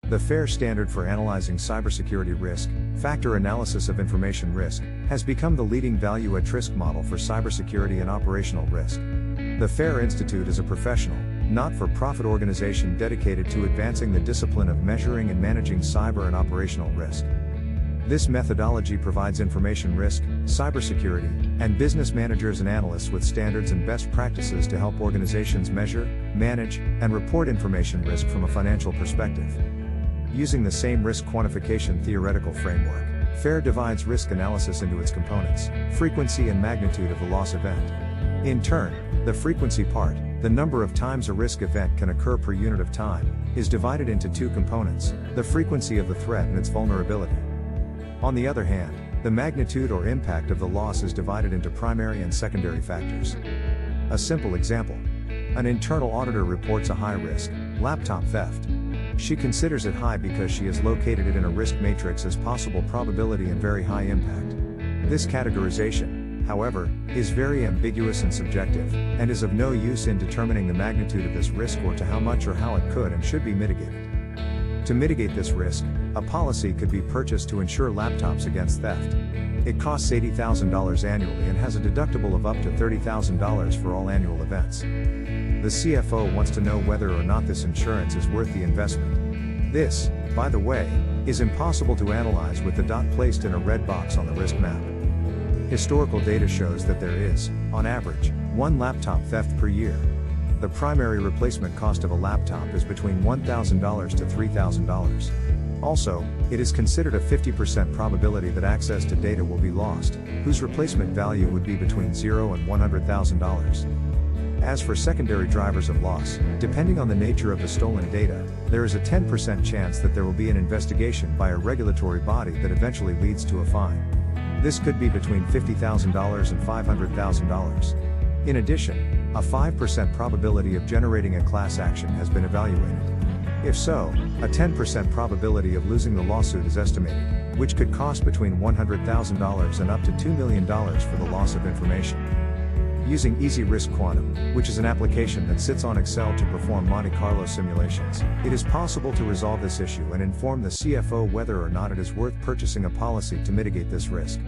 The FAIR standard for analyzing cybersecurity risk, factor analysis of information risk, has become the leading value-at-risk model for cybersecurity and operational risk. The FAIR Institute is a professional, not-for-profit organization dedicated to advancing the discipline of measuring and managing cyber and operational risk. This methodology provides information risk, cybersecurity, and business managers and analysts with standards and best practices to help organizations measure, manage, and report information risk from a financial perspective. Using the same risk quantification theoretical framework, FAIR divides risk analysis into its components, frequency and magnitude of the loss event. In turn, the frequency part, the number of times a risk event can occur per unit of time, is divided into two components, the frequency of the threat and its vulnerability. On the other hand, the magnitude or impact of the loss is divided into primary and secondary factors. A simple example. An internal auditor reports a high risk, laptop theft. She considers it high because she has located it in a risk matrix as possible probability and very high impact. This categorization, however, is very ambiguous and subjective, and is of no use in determining the magnitude of this risk or to how much or how it could and should be mitigated. To mitigate this risk, a policy could be purchased to insure laptops against theft. It costs $80,000 annually and has a deductible of up to $30,000 for all annual events. The CFO wants to know whether or not this insurance is worth the investment. This, by the way, is impossible to analyze with the dot placed in a red box on the risk map. Historical data shows that there is, on average, one laptop theft per year. The primary replacement cost of a laptop is between $1,000 to $3,000. Also, it is considered a 50% probability that access to data will be lost, whose replacement value would be between $0 and $100,000. As for secondary drivers of loss, depending on the nature of the stolen data, there is a 10% chance that there will be an investigation by a regulatory body that eventually leads to a fine. This could be between $50,000 and $500,000. In addition, a 5% probability of generating a class action has been evaluated. If so, a 10% probability of losing the lawsuit is estimated, which could cost between $100,000 and up to $2 million for the loss of information. Using IziRisk Quantum, which is an application that sits on Excel to perform Monte Carlo simulations, it is possible to resolve this issue and inform the CFO whether or not it is worth purchasing a policy to mitigate this risk.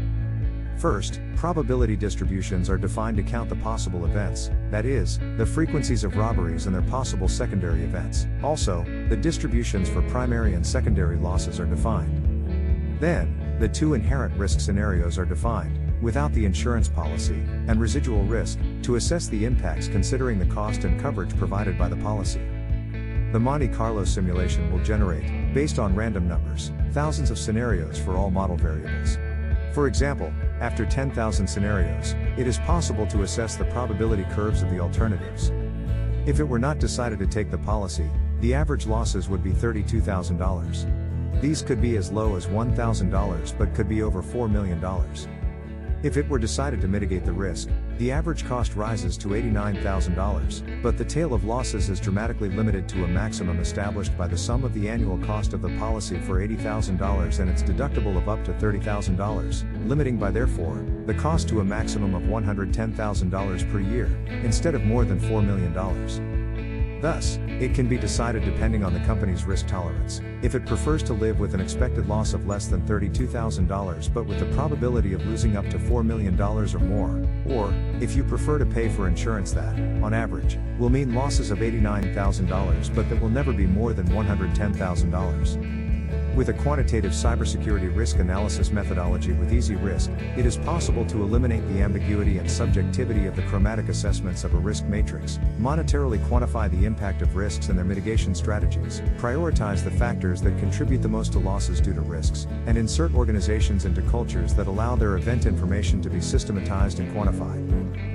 First, probability distributions are defined to count the possible events, that is, the frequencies of robberies and their possible secondary events. Also, the distributions for primary and secondary losses are defined. Then, the two inherent risk scenarios are defined, without the insurance policy, and residual risk, to assess the impacts considering the cost and coverage provided by the policy. The Monte Carlo simulation will generate, based on random numbers, thousands of scenarios for all model variables. For example, after 10,000 scenarios, it is possible to assess the probability curves of the alternatives. If it were not decided to take the policy, the average losses would be $32,000. These could be as low as $1,000 but could be over $4 million. If it were decided to mitigate the risk, the average cost rises to $89,000, but the tail of losses is dramatically limited to a maximum established by the sum of the annual cost of the policy for $80,000 and its deductible of up to $30,000, limiting by therefore, the cost to a maximum of $110,000 per year, instead of more than $4 million. Thus, it can be decided depending on the company's risk tolerance, if it prefers to live with an expected loss of less than $32,000 but with the probability of losing up to $4 million or more, or, if you prefer to pay for insurance that, on average, will mean losses of $89,000 but that will never be more than $110,000. With a quantitative cybersecurity risk analysis methodology with IziRisk, it is possible to eliminate the ambiguity and subjectivity of the chromatic assessments of a risk matrix, monetarily quantify the impact of risks and their mitigation strategies, prioritize the factors that contribute the most to losses due to risks, and insert organizations into cultures that allow their event information to be systematized and quantified.